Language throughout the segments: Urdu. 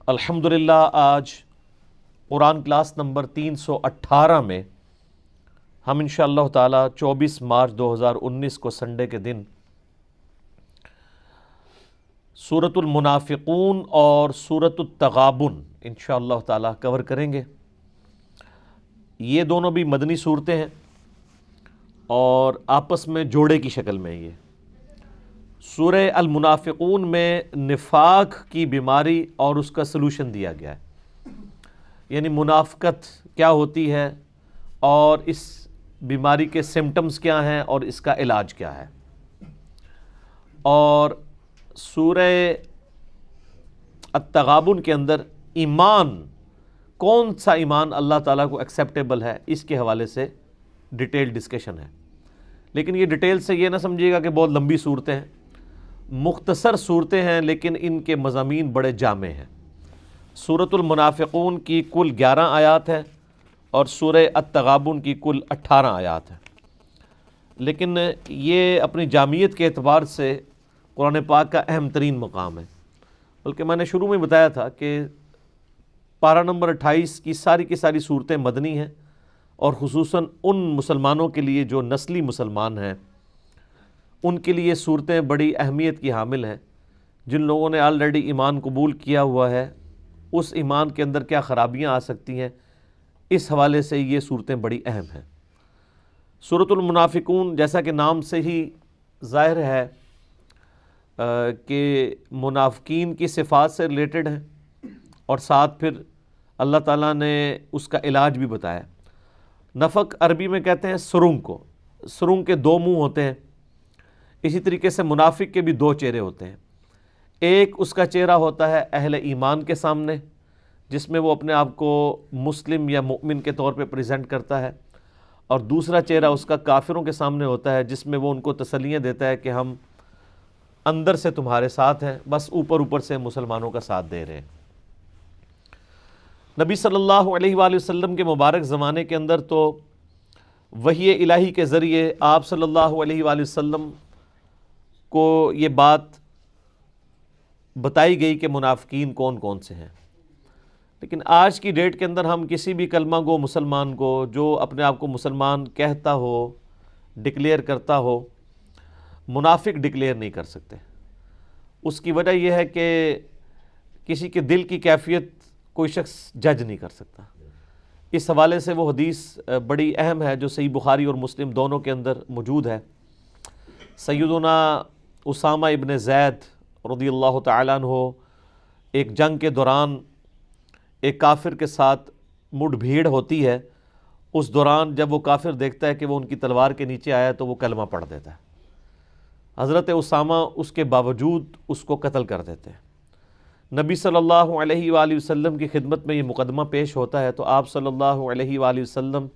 الحمدللہ آج قرآن کلاس نمبر 318 میں ہم انشاءاللہ تعالی 24 مارچ 2019 کو سنڈے کے دن سورۃ المنافقون اور سورۃ التغابن انشاءاللہ تعالی کور کریں گے۔ یہ دونوں بھی مدنی صورتیں ہیں اور آپس میں جوڑے کی شکل میں یہ سورہ المنافقون میں نفاق کی بیماری اور اس کا سلوشن دیا گیا ہے، یعنی منافقت کیا ہوتی ہے اور اس بیماری کے سمٹمز کیا ہیں اور اس کا علاج کیا ہے۔ اور سورہ التغابن کے اندر ایمان، کون سا ایمان اللہ تعالیٰ کو ایکسیپٹیبل ہے، اس کے حوالے سے ڈیٹیل ڈسکشن ہے۔ لیکن یہ ڈیٹیل سے یہ نہ سمجھیے گا کہ بہت لمبی صورتیں ہیں، مختصر صورتیں ہیں لیکن ان کے مضامین بڑے جامع ہیں۔ سورۃ المنافقون کی کل 11 آیات ہیں اور سورہ التغابن کی کل 18 آیات ہیں، لیکن یہ اپنی جامعیت کے اعتبار سے قرآن پاک کا اہم ترین مقام ہے۔ بلکہ میں نے شروع میں بتایا تھا کہ پارہ نمبر 28 کی ساری صورتیں مدنی ہیں، اور خصوصاً ان مسلمانوں کے لیے جو نسلی مسلمان ہیں، ان کے لیے صورتیں بڑی اہمیت کی حامل ہیں۔ جن لوگوں نے آلریڈی ایمان قبول کیا ہوا ہے، اس ایمان کے اندر کیا خرابیاں آ سکتی ہیں، اس حوالے سے یہ صورتیں بڑی اہم ہیں۔ سورۃ المنافقون جیسا کہ نام سے ہی ظاہر ہے کہ منافقین کی صفات سے ریلیٹڈ ہیں، اور ساتھ پھر اللہ تعالیٰ نے اس کا علاج بھی بتایا۔ نفق عربی میں کہتے ہیں سرنگ کو، سرنگ کے 2 منہ ہوتے ہیں، اسی طریقے سے منافق کے بھی 2 چہرے ہوتے ہیں۔ ایک اس کا چہرہ ہوتا ہے اہل ایمان کے سامنے، جس میں وہ اپنے آپ کو مسلم یا مؤمن کے طور پہ پریزنٹ کرتا ہے، اور دوسرا چہرہ اس کا کافروں کے سامنے ہوتا ہے، جس میں وہ ان کو تسلیاں دیتا ہے کہ ہم اندر سے تمہارے ساتھ ہیں، بس اوپر سے مسلمانوں کا ساتھ دے رہے ہیں۔ نبی صلی اللہ علیہ وآلہ وسلم کے مبارک زمانے کے اندر تو وحی الہی کے ذریعے آپ صلی اللہ علیہ وآلہ وسلم کو یہ بات بتائی گئی کہ منافقین کون کون سے ہیں۔ لیکن آج کی ڈیٹ کے اندر ہم کسی بھی کلمہ گو مسلمان کو، جو اپنے آپ کو مسلمان کہتا ہو، ڈکلیئر کرتا ہو، منافق ڈکلیئر نہیں کر سکتے۔ اس کی وجہ یہ ہے کہ کسی کے دل کی کیفیت کوئی شخص جج نہیں کر سکتا۔ اس حوالے سے وہ حدیث بڑی اہم ہے جو صحیح بخاری اور مسلم دونوں کے اندر موجود ہے۔ سیدنا اسامہ ابن زید رضی اللہ تعالیٰ عنہ ایک جنگ کے دوران ایک کافر کے ساتھ مڈ بھیڑ ہوتی ہے، اس دوران جب وہ کافر دیکھتا ہے کہ وہ ان کی تلوار کے نیچے آیا تو وہ کلمہ پڑھ دیتا ہے۔ حضرت اسامہ اس کے باوجود اس کو قتل کر دیتے ہیں۔ نبی صلی اللہ علیہ وآلہ وسلم کی خدمت میں یہ مقدمہ پیش ہوتا ہے تو آپ صلی اللہ علیہ وآلہ وسلم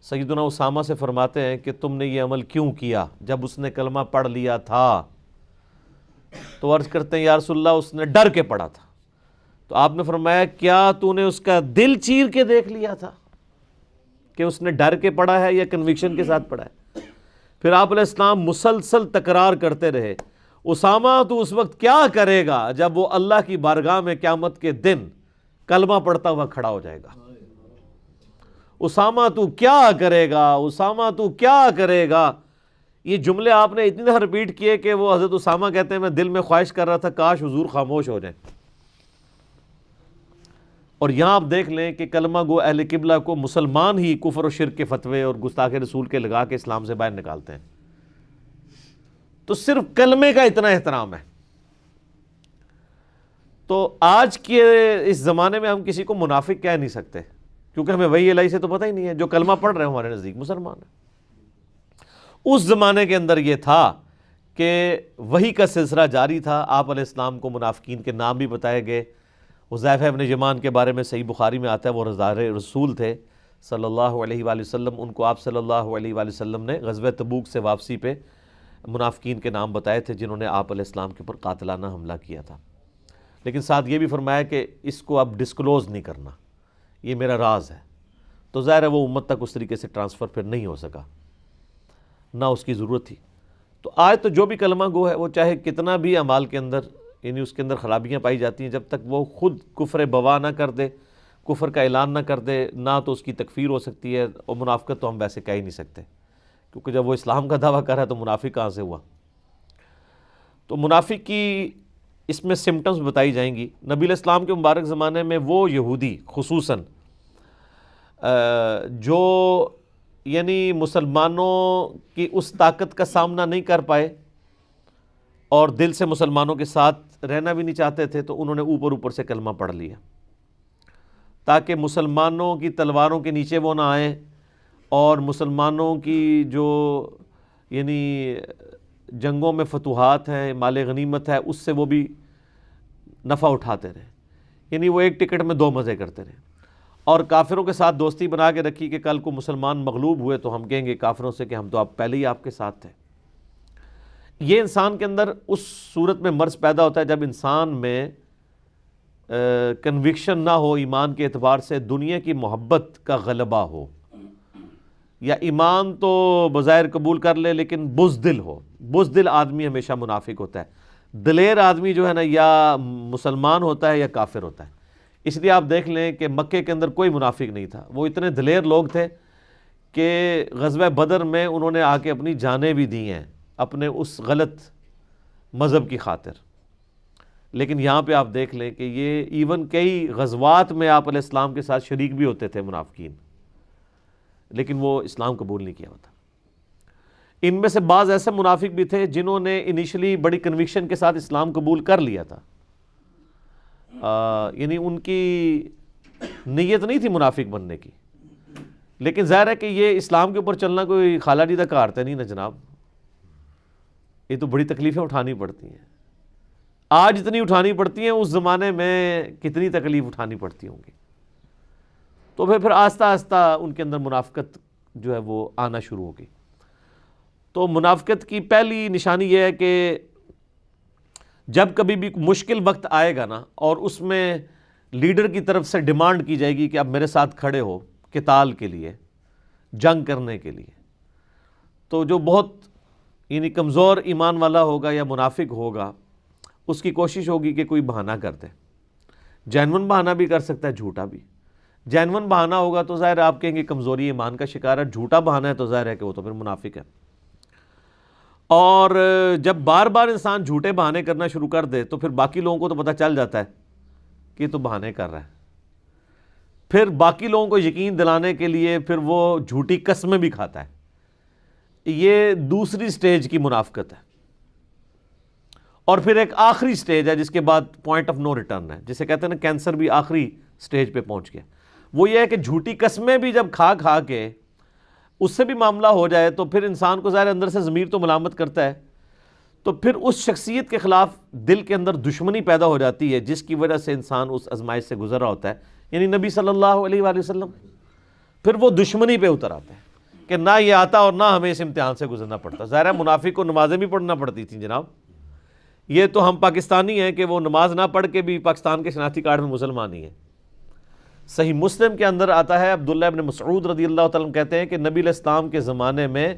سیدنا اسامہ سے فرماتے ہیں کہ تم نے یہ عمل کیوں کیا جب اس نے کلمہ پڑھ لیا تھا؟ تو عرض کرتے ہیں یا رسول اللہ اس نے ڈر کے پڑھا تھا۔ تو آپ نے فرمایا کیا تو نے اس کا دل چیر کے دیکھ لیا تھا کہ اس نے ڈر کے پڑھا ہے یا کنوکشن کے ساتھ پڑھا ہے؟ پھر آپ علیہ السلام مسلسل تکرار کرتے رہے، اسامہ تو اس وقت کیا کرے گا جب وہ اللہ کی بارگاہ میں قیامت کے دن کلمہ پڑھتا ہوا کھڑا ہو جائے گا؟ اسامہ تو کیا کرے گا، اسامہ تو کیا کرے گا؟ یہ جملے آپ نے اتنی دفعہ ریپیٹ کیے کہ وہ حضرت اسامہ کہتے ہیں میں دل میں خواہش کر رہا تھا کاش حضور خاموش ہو جائیں۔ اور یہاں آپ دیکھ لیں کہ کلمہ گو اہل قبلہ کو مسلمان ہی کفر و شرک کے فتوے اور گستاخ رسول کے لگا کے اسلام سے باہر نکالتے ہیں۔ تو صرف کلمے کا اتنا احترام ہے۔ تو آج کے اس زمانے میں ہم کسی کو منافق کہہ نہیں سکتے، کیونکہ ہمیں وحی الہی سے تو پتہ ہی نہیں ہے۔ جو کلمہ پڑھ رہے ہیں ہمارے نزدیک مسلمان ہیں۔ اس زمانے کے اندر یہ تھا کہ وحی کا سلسلہ جاری تھا، آپ علیہ السلام کو منافقین کے نام بھی بتائے گئے۔ حذیفہ ابن یمان کے بارے میں صحیح بخاری میں آتا ہے وہ رضا رسول تھے صلی اللہ علیہ وآلہ وسلم، ان کو آپ صلی اللہ علیہ وآلہ وسلم نے غزوہ تبوک سے واپسی پہ منافقین کے نام بتائے تھے جنہوں نے آپ علیہ السلام کے اوپر قاتلانہ حملہ کیا تھا۔ لیکن ساتھ یہ بھی فرمایا کہ اس کو اب ڈسکلوز نہیں کرنا، یہ میرا راز ہے۔ تو ظاہر ہے وہ امت تک اس طریقے سے ٹرانسفر پھر نہیں ہو سکا، نہ اس کی ضرورت تھی۔ تو آج تو جو بھی کلمہ گو ہے وہ چاہے کتنا بھی اعمال کے اندر یعنی اس کے اندر خرابیاں پائی جاتی ہیں، جب تک وہ خود کفر بوا نہ کر دے، کفر کا اعلان نہ کر دے، نہ تو اس کی تکفیر ہو سکتی ہے، اور منافقت تو ہم ویسے کہہ ہی نہیں سکتے، کیونکہ جب وہ اسلام کا دعویٰ کر رہا ہے تو منافق کہاں سے ہوا؟ تو منافق کی اس میں سمٹمز بتائی جائیں گی۔ نبی علیہ السلام کے مبارک زمانے میں وہ یہودی خصوصاً جو یعنی مسلمانوں کی اس طاقت کا سامنا نہیں کر پائے اور دل سے مسلمانوں کے ساتھ رہنا بھی نہیں چاہتے تھے، تو انہوں نے اوپر سے کلمہ پڑھ لیا تاکہ مسلمانوں کی تلواروں کے نیچے وہ نہ آئیں، اور مسلمانوں کی جو یعنی جنگوں میں فتوحات ہیں، مال غنیمت ہے، اس سے وہ بھی نفع اٹھاتے رہے، یعنی وہ ایک ٹکٹ میں دو مزے کرتے رہے، اور کافروں کے ساتھ دوستی بنا کے رکھی کہ کل کو مسلمان مغلوب ہوئے تو ہم کہیں گے کافروں سے کہ ہم تو آپ پہلے ہی آپ کے ساتھ تھے۔ یہ انسان کے اندر اس صورت میں مرض پیدا ہوتا ہے جب انسان میں کنوکشن نہ ہو ایمان کے اعتبار سے، دنیا کی محبت کا غلبہ ہو، یا ایمان تو بظاہر قبول کر لے لیکن بزدل ہو۔ بزدل آدمی ہمیشہ منافق ہوتا ہے، دلیر آدمی جو ہے نا یا مسلمان ہوتا ہے یا کافر ہوتا ہے۔ اس لیے آپ دیکھ لیں کہ مکے کے اندر کوئی منافق نہیں تھا، وہ اتنے دلیر لوگ تھے کہ غزوہ بدر میں انہوں نے آ کے اپنی جانیں بھی دی ہیں اپنے اس غلط مذہب کی خاطر۔ لیکن یہاں پہ آپ دیکھ لیں کہ یہ ایون کئی غزوات میں آپ علیہ السلام کے ساتھ شریک بھی ہوتے تھے منافقین، لیکن وہ اسلام قبول نہیں کیا ہوتا۔ ان میں سے بعض ایسے منافق بھی تھے جنہوں نے انیشلی بڑی کنوکشن کے ساتھ اسلام قبول کر لیا تھا، یعنی ان کی نیت نہیں تھی منافق بننے کی، لیکن ظاہر ہے کہ یہ اسلام کے اوپر چلنا کوئی خالہ جی کا کار تو نہیں نا جناب، یہ تو بڑی تکلیفیں اٹھانی پڑتی ہیں۔ آج اتنی اٹھانی پڑتی ہیں، اس زمانے میں کتنی تکلیف اٹھانی پڑتی ہوں گی۔ تو پھر آہستہ آہستہ ان کے اندر منافقت جو ہے وہ آنا شروع ہوگی۔ تو منافقت کی پہلی نشانی یہ ہے کہ جب کبھی بھی مشکل وقت آئے گا نا، اور اس میں لیڈر کی طرف سے ڈیمانڈ کی جائے گی کہ اب میرے ساتھ کھڑے ہو قتال کے لیے، جنگ کرنے کے لیے، تو جو بہت یعنی کمزور ایمان والا ہوگا یا منافق ہوگا، اس کی کوشش ہوگی کہ کوئی بہانہ کر دے۔ جینون بہانہ بھی کر سکتا ہے، جھوٹا بھی۔ جینون بہانہ ہوگا تو ظاہر ہے آپ کہیں گے کمزوری ایمان کا شکار ہے، جھوٹا بہانہ ہے تو ظاہر ہے کہ وہ تو پھر منافق ہے۔ اور جب بار بار انسان جھوٹے بہانے کرنا شروع کر دے تو پھر باقی لوگوں کو تو پتہ چل جاتا ہے کہ یہ تو بہانے کر رہا ہے، پھر باقی لوگوں کو یقین دلانے کے لیے پھر وہ جھوٹی قسمیں بھی کھاتا ہے۔ یہ دوسری سٹیج کی منافقت ہے۔ اور پھر ایک آخری سٹیج ہے جس کے بعد پوائنٹ آف نو ریٹرن ہے، جسے کہتے ہیں نا کینسر بھی آخری سٹیج پہ پہنچ گیا۔ وہ یہ ہے کہ جھوٹی قسمیں بھی جب کھا کے اس سے بھی معاملہ ہو جائے تو پھر انسان کو ظاہر اندر سے ضمیر تو ملامت کرتا ہے، تو پھر اس شخصیت کے خلاف دل کے اندر دشمنی پیدا ہو جاتی ہے، جس کی وجہ سے انسان اس آزمائش سے گزر رہا ہوتا ہے، یعنی نبی صلی اللہ علیہ وآلہ وسلم۔ پھر وہ دشمنی پہ اتر آتا ہے کہ نہ یہ آتا اور نہ ہمیں اس امتحان سے گزرنا پڑتا۔ ظاہر ہے منافق کو نمازیں بھی پڑھنا پڑتی تھیں جناب، یہ تو ہم پاکستانی ہیں کہ وہ نماز نہ پڑھ کے بھی پاکستان کے شناختی کارڈ میں مسلمان ہی ہیں۔ صحیح مسلم کے اندر آتا ہے، عبداللہ ابن مسعود رضی اللہ تعالیٰ عنہ کہتے ہیں کہ نبی علیہ السلام کے زمانے میں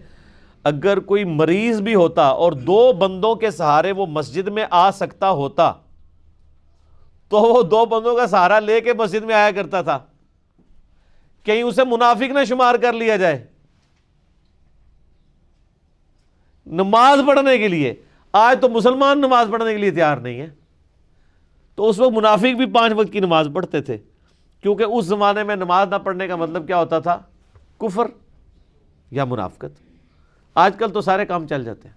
اگر کوئی مریض بھی ہوتا اور 2 بندوں کے سہارے وہ مسجد میں آ سکتا ہوتا تو وہ 2 بندوں کا سہارا لے کے مسجد میں آیا کرتا تھا، کہیں اسے منافق نہ شمار کر لیا جائے نماز پڑھنے کے لیے۔ آج تو مسلمان نماز پڑھنے کے لیے تیار نہیں ہے، تو اس وقت منافق بھی 5 وقت کی نماز پڑھتے تھے، کیونکہ اس زمانے میں نماز نہ پڑھنے کا مطلب کیا ہوتا تھا؟ کفر یا منافقت۔ آج کل تو سارے کام چل جاتے ہیں۔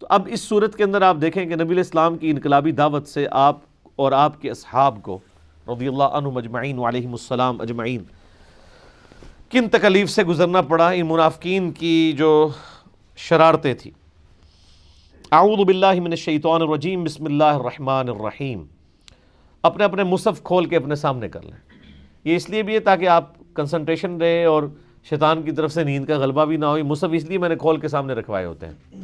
تو اب اس صورت کے اندر آپ دیکھیں کہ نبی علیہ السلام کی انقلابی دعوت سے آپ اور آپ کے اصحاب کو رضی اللہ عنہم اجمعین وعلیہم السلام اجمعین کن تکلیف سے گزرنا پڑا، ان منافقین کی جو شرارتیں تھیں۔ اعوذ باللہ من الشیطان الرجیم، بسم اللہ الرحمن الرحیم۔ اپنے اپنے مصحف کھول کے اپنے سامنے کر لیں، یہ اس لیے بھی ہے تاکہ آپ کنسنٹریشن رہے اور شیطان کی طرف سے نیند کا غلبہ بھی نہ ہو۔ یہ مصحف اس لیے میں نے کھول کے سامنے رکھوائے ہوتے ہیں۔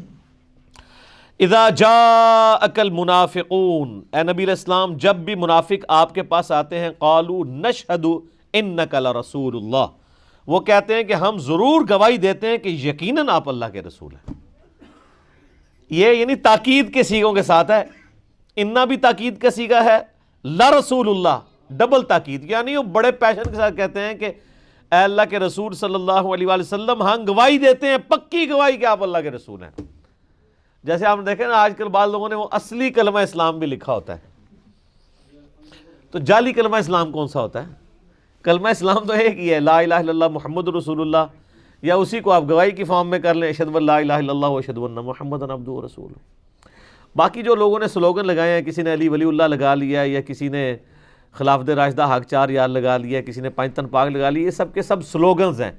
اذا جاءک المنافقون، اے نبی علیہ السلام جب بھی منافق آپ کے پاس آتے ہیں، قالوا نشہد انک لرسول اللہ، وہ کہتے ہیں کہ ہم ضرور گواہی دیتے ہیں کہ یقیناً آپ اللہ کے رسول ہیں۔ یہ یعنی تاکید کے صیغوں کے ساتھ ہے، انا بھی تاکید کا صیغہ ہے، لرسول اللہ ڈبل تاکید، یعنی وہ بڑے پیشن کے ساتھ کہتے ہیں کہ اے اللہ کے رسول صلی اللہ علیہ وآلہ وسلم، ہاں گواہی دیتے ہیں، پکی گواہی کہ آپ اللہ کے رسول ہیں۔ جیسے آپ نے دیکھیں نا آج کل بعض لوگوں نے وہ اصلی کلمہ اسلام بھی لکھا ہوتا ہے، تو جعلی کلمہ اسلام کون سا ہوتا ہے؟ کلمہ اسلام تو ایک ہی ہے، لا الہ الا اللہ محمد رسول اللہ، یا اسی کو آپ گواہی کی فارم میں کر لیں، اشہد ان لا الہ الا اللہ و اشہد ان محمدًا عبدہ و رسولہ۔ باقی جو لوگوں نے سلوگن لگائے ہیں، کسی نے علی ولی اللہ لگا لیا، یا کسی نے خلافت راشدہ حق چار یار لگا لیا، کسی نے پانچ تن پاک لگا لیا، یہ سب کے سب سلوگنز ہیں،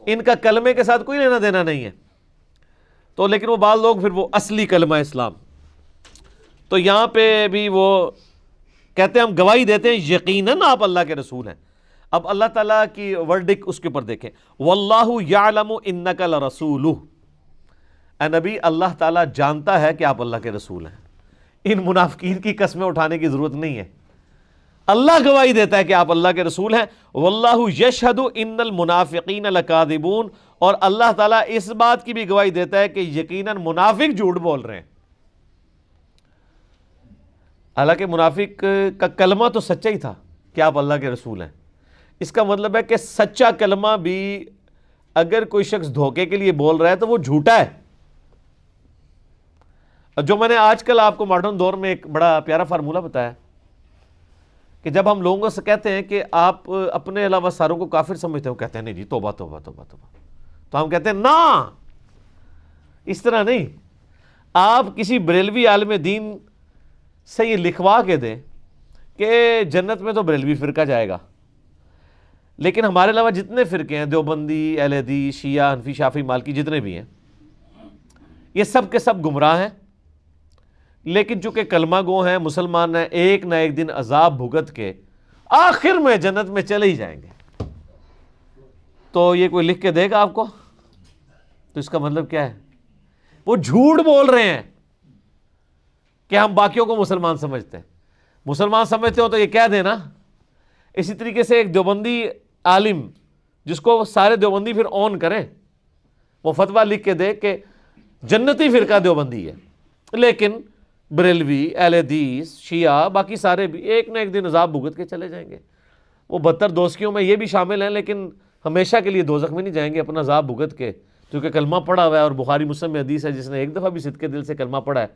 ان کا کلمے کے ساتھ کوئی لینا دینا نہیں ہے۔ تو لیکن وہ بعض لوگ پھر وہ اصلی کلمہ اسلام، تو یہاں پہ بھی وہ کہتے ہیں ہم گواہی دیتے ہیں یقیناً آپ اللہ کے رسول ہیں۔ اب اللہ تعالیٰ کی ورڈک اس کے اوپر دیکھیں، واللہ یعلم انک لرسولہ، اے نبی اللہ تعالیٰ جانتا ہے کہ آپ اللہ کے رسول ہیں۔ ان منافقین کی قسمیں اٹھانے کی ضرورت نہیں ہے، اللہ گواہی دیتا ہے کہ آپ اللہ کے رسول ہیں۔ واللہ یشہد ان المنافقین لکاذبون، اور اللہ تعالیٰ اس بات کی بھی گواہی دیتا ہے کہ یقیناً منافق جھوٹ بول رہے ہیں۔ حالانکہ منافق کا کلمہ تو سچا ہی تھا کہ آپ اللہ کے رسول ہیں، اس کا مطلب ہے کہ سچا کلمہ بھی اگر کوئی شخص دھوکے کے لیے بول رہا ہے تو وہ جھوٹا ہے۔ جو میں نے آج کل آپ کو ماڈرن دور میں ایک بڑا پیارا فارمولہ بتایا کہ جب ہم لوگوں سے کہتے ہیں کہ آپ اپنے علاوہ ساروں کو کافر سمجھتے ہو، کہتے ہیں نہیں جی توبہ توبہ توبہ توبہ، تو ہم کہتے ہیں نا، اس طرح نہیں۔ آپ کسی بریلوی عالم دین سے یہ لکھوا کے دیں کہ جنت میں تو بریلوی فرقہ جائے گا، لیکن ہمارے علاوہ جتنے فرقے ہیں، دیوبندی، اہل حدیث، شیعہ، حنفی، شافعی، مالکی، جتنے بھی ہیں، یہ سب کے سب گمراہ ہیں، لیکن چونکہ کلمہ گو ہیں، مسلمان ہیں، ایک نہ ایک دن عذاب بھگت کے آخر میں جنت میں چلے ہی جائیں گے۔ تو یہ کوئی لکھ کے دے گا آپ کو؟ تو اس کا مطلب کیا ہے؟ وہ جھوٹ بول رہے ہیں کہ ہم باقیوں کو مسلمان سمجھتے ہیں۔ مسلمان سمجھتے ہو تو یہ کہہ دینا۔ اسی طریقے سے ایک دیوبندی عالم جس کو سارے دیوبندی پھر اون کریں، وہ فتویٰ لکھ کے دے کہ جنتی فرقہ دیوبندی ہے، لیکن بریلوی، اہل حدیث، شیعہ، باقی سارے بھی ایک نہ ایک دن عذاب بھگت کے چلے جائیں گے۔ وہ 72 دوزخیوں میں یہ بھی شامل ہیں، لیکن ہمیشہ کے لیے دوزخ میں نہیں جائیں گے اپنا عذاب بھگت کے، کیونکہ کلمہ پڑھا ہوا ہے، اور بخاری مسلم میں حدیث ہے جس نے ایک دفعہ بھی صدقے دل سے کلمہ پڑھا ہے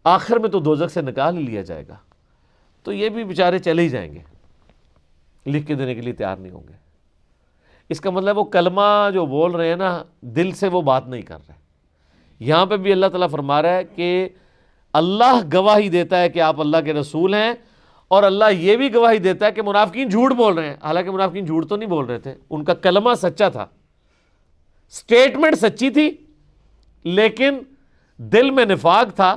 آخر میں تو دوزخ سے نکال ہی لیا جائے گا۔ تو یہ بھی بیچارے چلے ہی جائیں گے، لکھ کے دینے کے لیے تیار نہیں ہوں گے۔ اس کا مطلب وہ کلمہ جو بول رہے ہیں نا، دل سے وہ بات نہیں کر رہے۔ یہاں پہ بھی اللہ تعالیٰ فرما رہا ہے کہ اللہ گواہی دیتا ہے کہ آپ اللہ کے رسول ہیں، اور اللہ یہ بھی گواہی دیتا ہے کہ منافقین جھوٹ بول رہے ہیں۔ حالانکہ منافقین جھوٹ تو نہیں بول رہے تھے، ان کا کلمہ سچا تھا، سٹیٹمنٹ سچی تھی، لیکن دل میں نفاق تھا،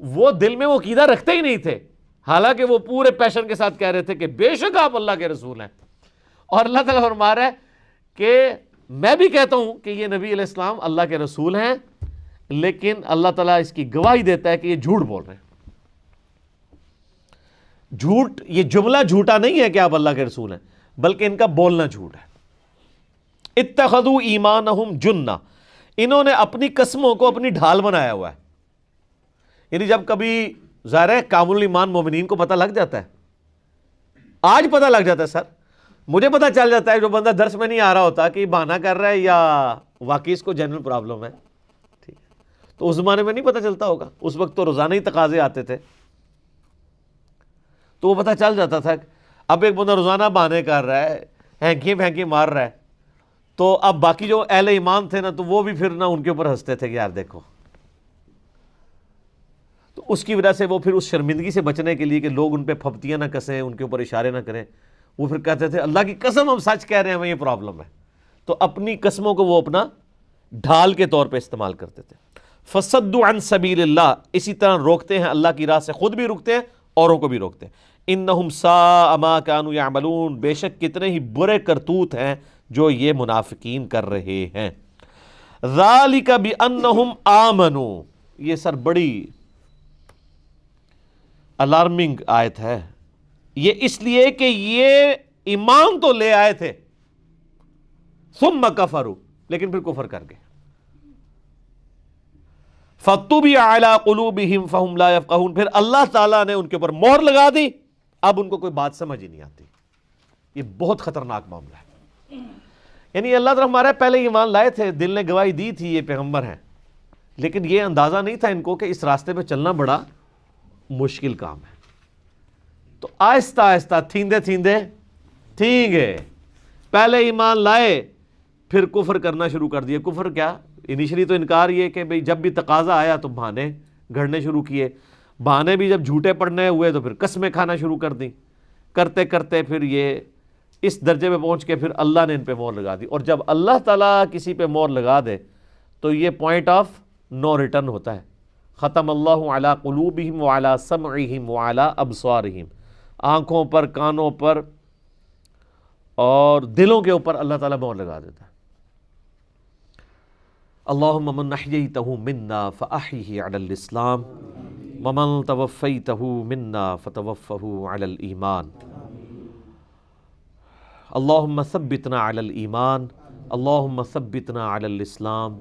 وہ دل میں وہ عقیدہ رکھتے ہی نہیں تھے، حالانکہ وہ پورے پیشن کے ساتھ کہہ رہے تھے کہ بے شک آپ اللہ کے رسول ہیں۔ اور اللہ تعالیٰ فرما رہا ہے کہ میں بھی کہتا ہوں کہ یہ نبی علیہ السلام اللہ کے رسول ہیں، لیکن اللہ تعالیٰ اس کی گواہی دیتا ہے کہ یہ جھوٹ بول رہے ہیں۔ جھوٹ، یہ جملہ جھوٹا نہیں ہے کہ آپ اللہ کے رسول ہیں، بلکہ ان کا بولنا جھوٹ ہے۔ اتخذوا ایمانہم جنہ، انہوں نے اپنی قسموں کو اپنی ڈھال بنایا ہوا ہے۔ یعنی جب کبھی ظاہر ہے کامل ایمان مومنین کو پتہ لگ جاتا ہے، آج پتہ لگ جاتا ہے، سر مجھے پتہ چل جاتا ہے جو بندہ درس میں نہیں آ رہا ہوتا کہ یہ بہانہ کر رہا ہے یا واقعی اس کو جنرل پرابلم ہے، ٹھیک ہے، تو اس زمانے میں نہیں پتہ چلتا ہوگا، اس وقت تو روزانہ ہی تقاضے آتے تھے، تو وہ پتہ چل جاتا تھا۔ اب ایک بندہ روزانہ بہانے کر رہا ہے، ہینکی پھینکی مار رہا ہے، تو اب باقی جو اہل ایمان تھے نا، تو وہ بھی پھر نہ ان کے اوپر ہنستے تھے کہ یار دیکھو، تو اس کی وجہ سے وہ پھر اس شرمندگی سے بچنے کے لیے کہ لوگ ان پہ پھپتیاں نہ کسیں، ان کے اوپر اشارے نہ کریں، وہ پھر کہتے تھے اللہ کی قسم ہم سچ کہہ رہے ہیں، ہمیں یہ پرابلم ہے۔ تو اپنی قسموں کو وہ اپنا ڈھال کے طور پہ استعمال کرتے تھے۔ فصدوا عن سبیل اللہ، اسی طرح روکتے ہیں اللہ کی راہ سے، خود بھی رکتے ہیں، اوروں کو بھی روکتے ہیں۔ انہم ساء ما کانوا یعملون، بے شک کتنے ہی برے کرتوت ہیں جو یہ منافقین کر رہے ہیں۔ ذالک بانہم آمنوا، یہ سر بڑی الارمنگ آیت ہے، یہ اس لیے کہ یہ ایمان تو لے آئے تھے، ثم کفروا، لیکن پھر کفر کر گئے۔ فَطُبِعَ عَلَىٰ قُلُوبِهِمْ فَهُمْ لَا يَفْقَهُونَ، پھر اللہ تعالیٰ نے ان کے اوپر مہر لگا دی، اب ان کو کوئی بات سمجھ ہی نہیں آتی۔ یہ بہت خطرناک معاملہ ہے۔ یعنی اللہ تعالیٰ ہمارے پہلے ایمان لائے تھے، دل نے گواہی دی تھی یہ پیغمبر ہیں، لیکن یہ اندازہ نہیں تھا ان کو کہ اس راستے پہ چلنا بڑا مشکل کام ہے۔ تو آہستہ آہستہ تھیندے تھیندے تھیں گے، پہلے ایمان لائے پھر کفر کرنا شروع کر دیا۔ کفر کیا؟ انیشلی تو انکار یہ کہ بھئی جب بھی تقاضا آیا تو بہانے گھڑنے شروع کیے، بہانے بھی جب جھوٹے پڑنے ہوئے تو پھر قسمیں کھانا شروع کر دیں، کرتے کرتے پھر یہ اس درجے پہ پہنچ کے پھر اللہ نے ان پہ مہر لگا دی۔ اور جب اللہ تعالیٰ کسی پہ مہر لگا دے تو یہ پوائنٹ آف نو ریٹرن ہوتا ہے۔ ختم اللہ علی قلوبہم وعلی سمعہم وعلی ابصارہم، آنکھوں پر، کانوں پر اور دلوں کے اوپر اللہ تعالیٰ مہر لگا دیتا ہے۔ اللہم من احییتہ منا فاحیہ علی الاسلام ومن توفیتہ منا فتوفہ علی الایمان، اللہم ثبتنا علی الایمان، اللہم ثبتنا علی الاسلام،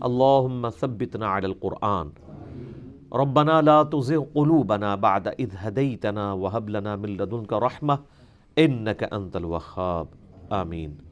اللہم ثبتنا علی القرآن، ربنا لا تزغ قلوبنا بعد اذ ہدیتنا وہب لنا من لدنک رحمہ انک انت الوہاب، آمین۔